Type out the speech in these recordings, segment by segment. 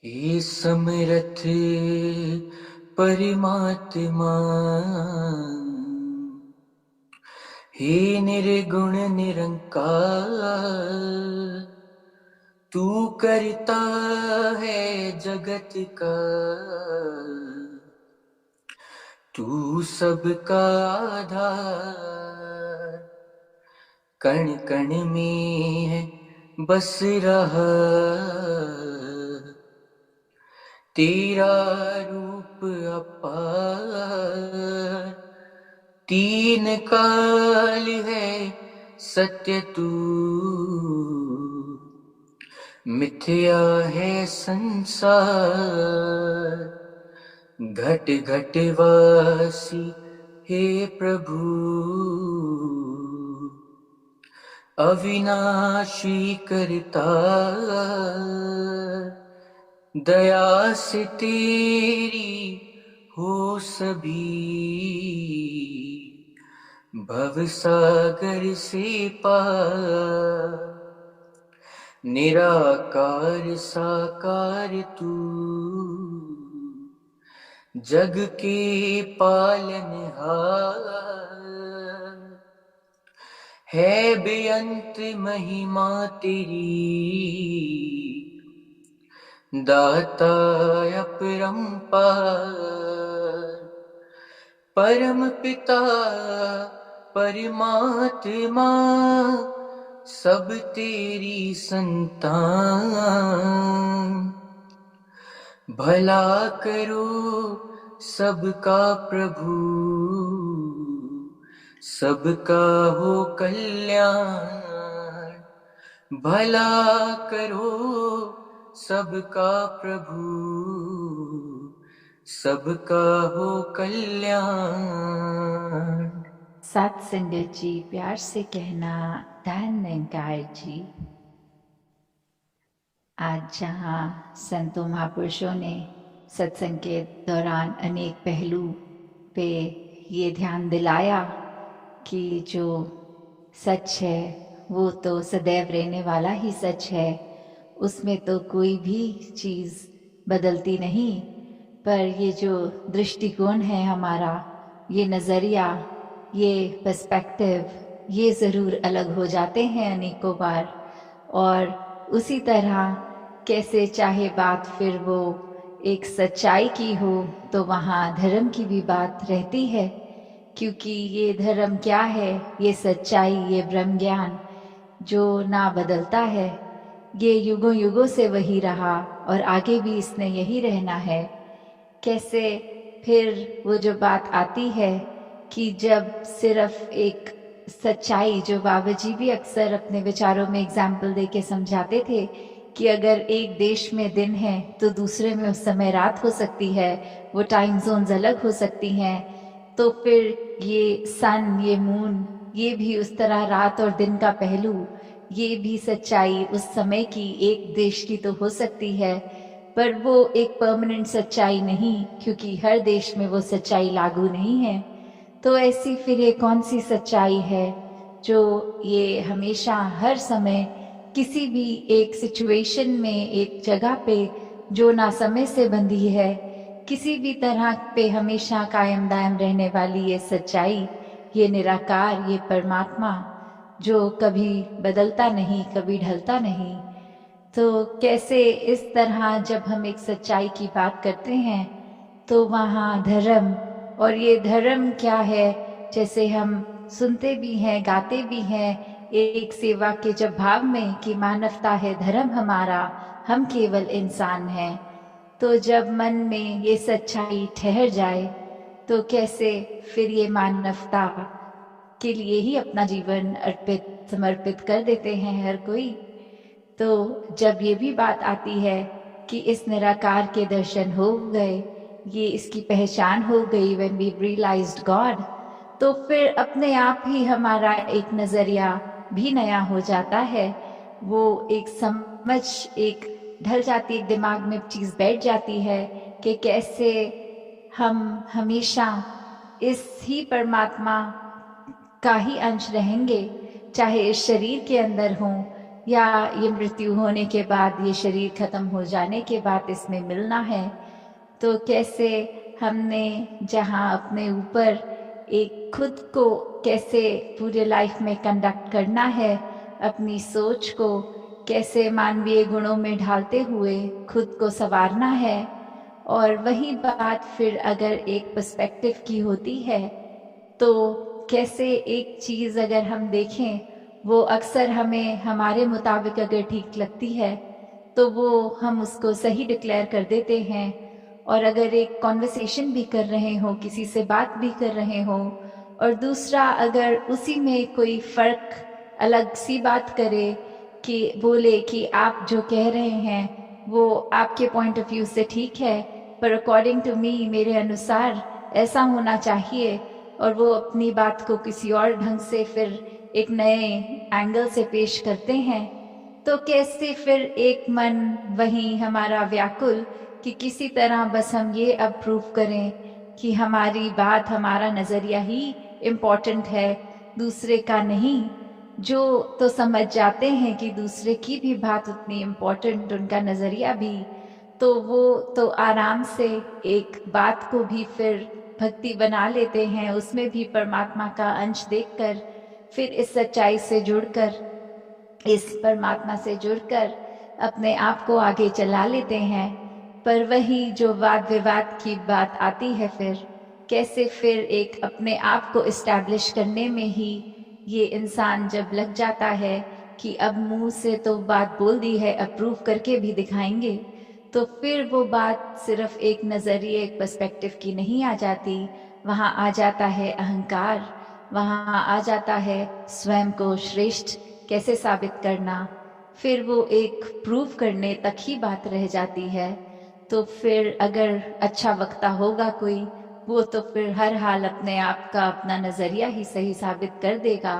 हे समरथ परमात्मा, हे निर्गुण निरंकार, तू करता है जगत का, तू सबका आधार। कण कण में है बस रहा तेरा रूप अपार। तीन काल है सत्य तू, मिथ्या है संसार। घट घट वासी हे प्रभु, अविनाशी करतार। दया से तेरी हो सभी, भव सागर से पार। निराकार साकार तू, जग के पालनहार। है बेअंत महिमा तेरी, दाता अपरंपार। परम पिता परमात्मा, सब तेरी संतान। भला करो सबका प्रभु, सबका हो कल्याण। भला करो सबका प्रभु, सबका हो कल्याण। सत्संगत जी, प्यार से कहना धन निरंकार जी। आज जहाँ संतों महापुरुषों ने सत्संग के दौरान अनेक पहलू पे ये ध्यान दिलाया कि जो सच है वो तो सदैव रहने वाला ही सच है, उसमें तो कोई भी चीज़ बदलती नहीं। पर ये जो दृष्टिकोण है हमारा, ये नज़रिया, ये पर्सपेक्टिव, ये ज़रूर अलग हो जाते हैं अनेकों बार। और उसी तरह कैसे चाहे बात फिर वो एक सच्चाई की हो, तो वहाँ धर्म की भी बात रहती है। क्योंकि ये धर्म क्या है, ये सच्चाई, ये ब्रह्म ज्ञान जो ना बदलता है, ये युगों युगों से वही रहा और आगे भी इसने यही रहना है। कैसे फिर वो जो बात आती है कि जब सिर्फ एक सच्चाई, जो बाबा जी भी अक्सर अपने विचारों में एग्जाम्पल दे के समझाते थे कि अगर एक देश में दिन है तो दूसरे में उस समय रात हो सकती है, वो टाइम जोन्स अलग हो सकती हैं। तो फिर ये सन, ये मून, ये भी उस तरह रात और दिन का पहलू, ये भी सच्चाई उस समय की एक देश की तो हो सकती है, पर वो एक परमानेंट सच्चाई नहीं, क्योंकि हर देश में वो सच्चाई लागू नहीं है। तो ऐसी फिर ये कौन सी सच्चाई है जो ये हमेशा हर समय किसी भी एक सिचुएशन में, एक जगह पे जो ना समय से बंधी है, किसी भी तरह पे हमेशा कायम दायम रहने वाली ये सच्चाई, ये निराकार, ये परमात्मा जो कभी बदलता नहीं, कभी ढलता नहीं। तो कैसे इस तरह जब हम एक सच्चाई की बात करते हैं तो वहाँ धर्म, और ये धर्म क्या है, जैसे हम सुनते भी हैं, गाते भी हैं एक सेवा के जब भाव में कि मानवता है धर्म हमारा, हम केवल इंसान हैं। तो जब मन में ये सच्चाई ठहर जाए तो कैसे फिर ये मानवता के लिए ही अपना जीवन अर्पित, समर्पित कर देते हैं हर कोई। तो जब ये भी बात आती है कि इस निराकार के दर्शन हो गए, ये इसकी पहचान हो गई, when we realized God, तो फिर अपने आप ही हमारा एक नज़रिया भी नया हो जाता है। वो एक समझ, एक ढल जाती, एक दिमाग में चीज़ बैठ जाती है कि कैसे हम हमेशा इस ही परमात्मा का ही अंश रहेंगे, चाहे इस शरीर के अंदर हों, या ये मृत्यु होने के बाद, ये शरीर खत्म हो जाने के बाद इसमें मिलना है। तो कैसे हमने जहाँ अपने ऊपर एक खुद को कैसे पूरे लाइफ में कंडक्ट करना है, अपनी सोच को कैसे मानवीय गुणों में ढालते हुए खुद को संवारना है। और वही बात फिर अगर एक पर्सपेक्टिव की होती है, तो कैसे एक चीज़ अगर हम देखें, वो अक्सर हमें हमारे मुताबिक अगर ठीक लगती है तो वो हम उसको सही डिक्लेयर कर देते हैं। और अगर एक कॉन्वर्सेशन भी कर रहे हो, किसी से बात भी कर रहे हो, और दूसरा अगर उसी में कोई फ़र्क अलग सी बात करे, कि बोले कि आप जो कह रहे हैं वो आपके पॉइंट ऑफ व्यू से ठीक है, पर अकॉर्डिंग टू मी, मेरे अनुसार ऐसा होना चाहिए, और वो अपनी बात को किसी और ढंग से फिर एक नए एंगल से पेश करते हैं, तो कैसे फिर एक मन वही हमारा व्याकुल कि किसी तरह बस हम ये अब प्रूव करें कि हमारी बात, हमारा नज़रिया ही इम्पोर्टेंट है, दूसरे का नहीं। जो तो समझ जाते हैं कि दूसरे की भी बात उतनी इम्पोर्टेंट, उनका नज़रिया भी, तो वो तो आराम से एक बात को भी फिर भक्ति बना लेते हैं, उसमें भी परमात्मा का अंश देखकर, फिर इस सच्चाई से जुड़कर, इस परमात्मा से जुड़कर अपने आप को आगे चला लेते हैं। पर वही जो वाद विवाद की बात आती है, फिर कैसे फिर एक अपने आप को इस्टेब्लिश करने में ही ये इंसान जब लग जाता है कि अब मुंह से तो बात बोल दी है, अप्रूव करके भी दिखाएंगे, तो फिर वो बात सिर्फ एक नज़रिए, एक पर्सपेक्टिव की नहीं आ जाती। वहाँ आ जाता है अहंकार, वहाँ आ जाता है स्वयं को श्रेष्ठ कैसे साबित करना, फिर वो एक प्रूव करने तक ही बात रह जाती है। तो फिर अगर अच्छा वक्ता होगा कोई, वो तो फिर हर हाल अपने आप का अपना नज़रिया ही सही साबित कर देगा।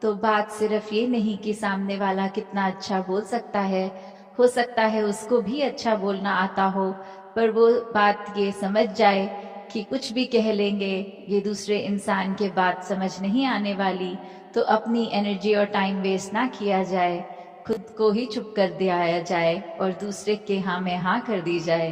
तो बात सिर्फ ये नहीं कि सामने वाला कितना अच्छा बोल सकता है, हो सकता है उसको भी अच्छा बोलना आता हो, पर वो बात ये समझ जाए कि कुछ भी कह लेंगे, ये दूसरे इंसान के बात समझ नहीं आने वाली, तो अपनी एनर्जी और टाइम वेस्ट ना किया जाए, खुद को ही चुप कर दिया जाए और दूसरे के हाँ में हाँ कर दी जाए।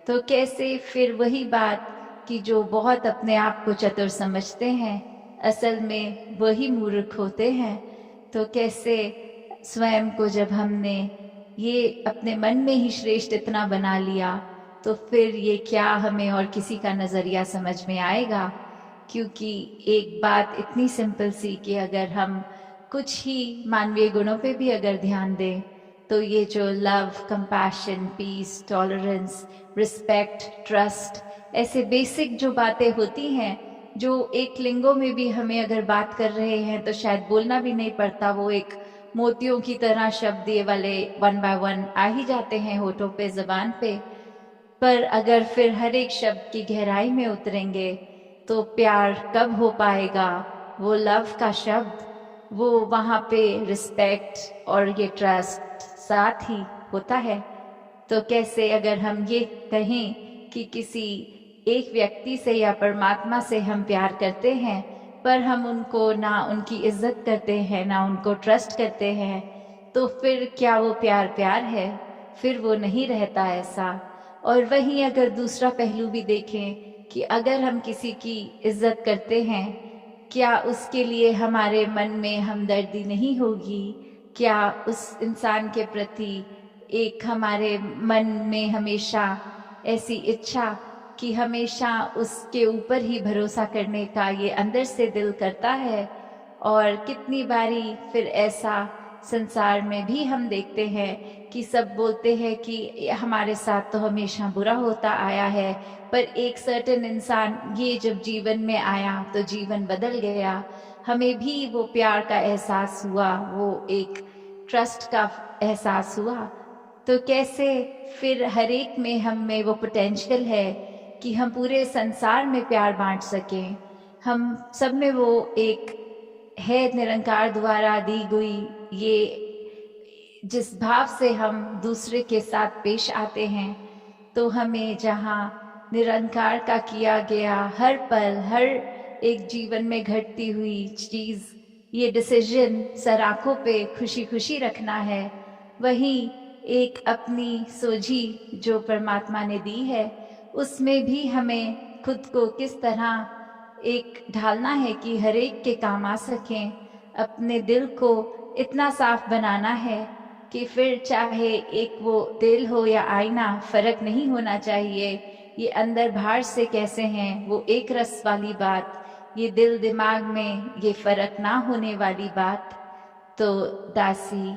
तो कैसे फिर वही बात कि जो बहुत अपने आप को चतुर समझते हैं, असल में वही मूर्ख होते हैं। तो कैसे स्वयं को जब हमने ये अपने मन में ही श्रेष्ठ इतना बना लिया, तो फिर ये क्या हमें और किसी का नज़रिया समझ में आएगा। क्योंकि एक बात इतनी सिंपल सी कि अगर हम कुछ ही मानवीय गुणों पे भी अगर ध्यान दें, तो ये जो love, compassion, peace, tolerance, respect, trust, ऐसे बेसिक जो बातें होती हैं, जो एक लिंगों में भी हमें अगर बात कर रहे हैं तो शायद बोलना भी नहीं पड़ता, वो एक मोतियों की तरह शब्द ये वाले वन बाय वन आ ही जाते हैं होठों पे, ज़बान पे। पर अगर फिर हर एक शब्द की गहराई में उतरेंगे, तो प्यार कब हो पाएगा, वो लव का शब्द, वो वहाँ पे रिस्पेक्ट और ये ट्रस्ट साथ ही होता है। तो कैसे अगर हम ये कहें कि किसी एक व्यक्ति से या परमात्मा से हम प्यार करते हैं, पर हम उनको ना उनकी इज्जत करते हैं, ना उनको ट्रस्ट करते हैं, तो फिर क्या वो प्यार प्यार है? फिर वो नहीं रहता ऐसा। और वहीं अगर दूसरा पहलू भी देखें कि अगर हम किसी की इज्जत करते हैं, क्या उसके लिए हमारे मन में हमदर्दी नहीं होगी? क्या उस इंसान के प्रति एक हमारे मन में हमेशा ऐसी इच्छा कि हमेशा उसके ऊपर ही भरोसा करने का ये अंदर से दिल करता है? और कितनी बारी फिर ऐसा संसार में भी हम देखते हैं कि सब बोलते हैं कि हमारे साथ तो हमेशा बुरा होता आया है, पर एक सर्टेन इंसान ये जब जीवन में आया तो जीवन बदल गया, हमें भी वो प्यार का एहसास हुआ, वो एक ट्रस्ट का एहसास हुआ। तो कैसे फिर हर एक में हम में वो पोटेंशियल है कि हम पूरे संसार में प्यार बांट सकें। हम सब में वो एक है निरंकार द्वारा दी गई ये, जिस भाव से हम दूसरे के साथ पेश आते हैं, तो हमें जहाँ निरंकार का किया गया हर पल, हर एक जीवन में घटती हुई चीज़ ये डिसीजन सर आंखों पे खुशी खुशी रखना है, वहीं एक अपनी सोझी जो परमात्मा ने दी है उसमें भी हमें खुद को किस तरह एक ढालना है कि हर एक के काम आ सकें। अपने दिल को इतना साफ बनाना है कि फिर चाहे एक वो दिल हो या आईना, फर्क नहीं होना चाहिए ये अंदर बाहर से कैसे हैं, वो एक रस वाली बात, ये दिल दिमाग में ये फर्क ना होने वाली बात। तो दासी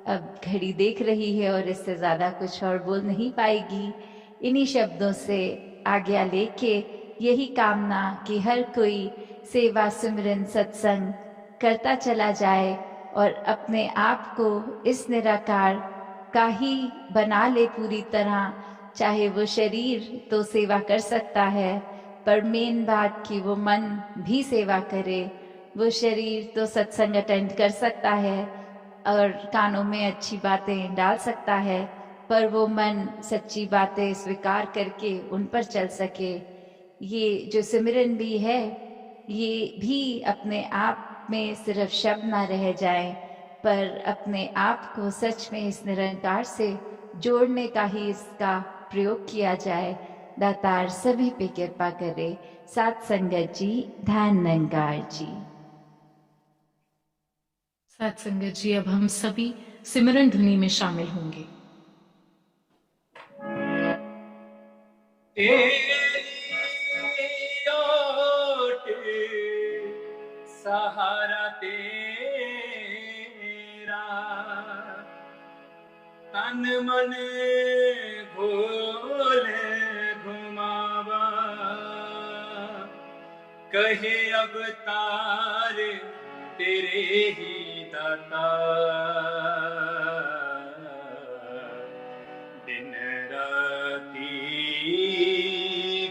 अब घड़ी देख रही है और इससे ज्यादा कुछ और बोल नहीं पाएगी। इन्हीं शब्दों से आज्ञा लेके यही कामना कि हर कोई सेवा सिमरन सत्संग करता चला जाए और अपने आप को इस निराकार का ही बना ले पूरी तरह। चाहे वो शरीर तो सेवा कर सकता है, पर मेन बात कि वो मन भी सेवा करे। वो शरीर तो सत्संग अटेंड कर सकता है और कानों में अच्छी बातें डाल सकता है, पर वो मन सच्ची बातें स्वीकार करके उन पर चल सके। ये जो सिमरन भी है ये भी अपने आप में सिर्फ शब्द ना रह जाए, पर अपने आप को सच में इस निरंकार से जोड़ने का ही इसका प्रयोग किया जाए। दातार सभी पे कृपा करे। सात संगत जी, ध्यान निरंकार जी। साथ संगत जी, अब हम सभी सिमरन ध्वनि में शामिल होंगे। सहारा तेरा तन मन घोल घुमावा, कहे अवतार तेरे ही दाता, दिन राती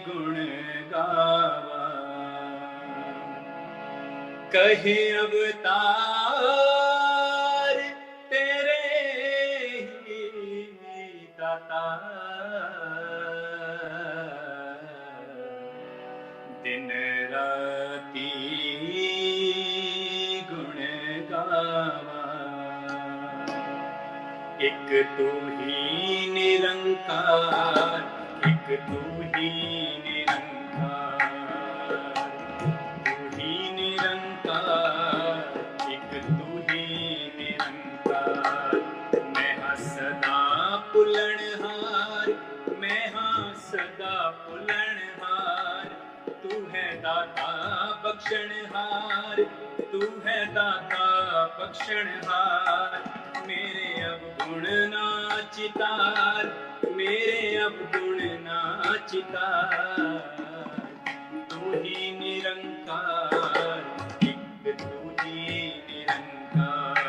गुण गावा, कहे अवतार तेरे ही दाता, दिन राती गुण गावा। एक तू ही निरंकार, एक तू ही निरंकार, तू ही निरंकार, एक तू ही निरंकार। मैं हाँ सदा पुलनहार, मैं हाँ सदा पुलनहार, तू है दाता बख्शनहार, तू है दाता बख्शनहार। मेरे अब गुण नाचितार, मेरे अब गुण नाचितार, तू ही निरंकार, एक तू ही निरंकार,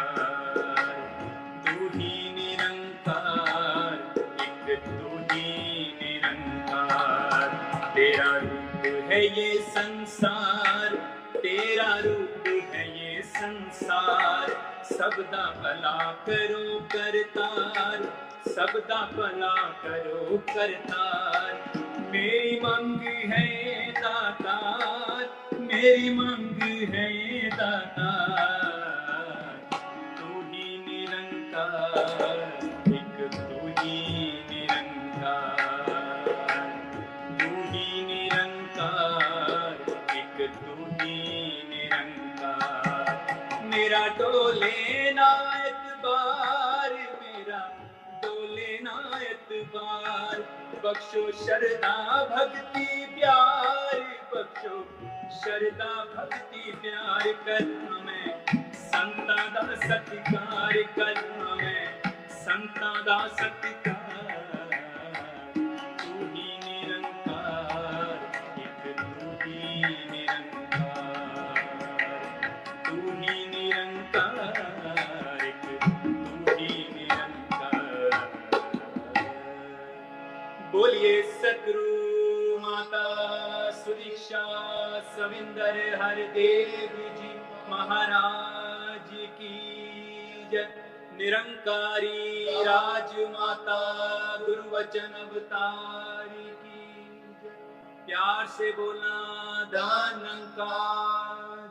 तू ही निरंकार, एक तू ही निरंकार। तेरा रूप है ये संसार, तेरा रूप है ये संसार, सबदा भला करो करतार, सबदा भला करो करतार। मेरी मांग है दातार, मेरी मांग है दातार, तू ही निरंकार, एक तू ही निरंकार, तू ही निरंकार, एक तू ही निरंकार। मेरा डोले ना एतबार, मेरा डोले ना एतबार, बख्शो शरदा भक्ति प्यार, बख्शो शरदा भक्ति प्यार। करना मैं संतां दा सत्कार, करना मैं संतां दा सत्कार, तू ही निरंकार, एक तू ही निरंकार, तू ही निरंकार, एक तू ही निरंकार। बोलिए सतगुरु माता सुदीक्षा सविंदर हरदेव जी महाराज की जय। निरंकारी राजमाता गुरु वचन अवतारी की जय। प्यार से बोलना धन निरंकार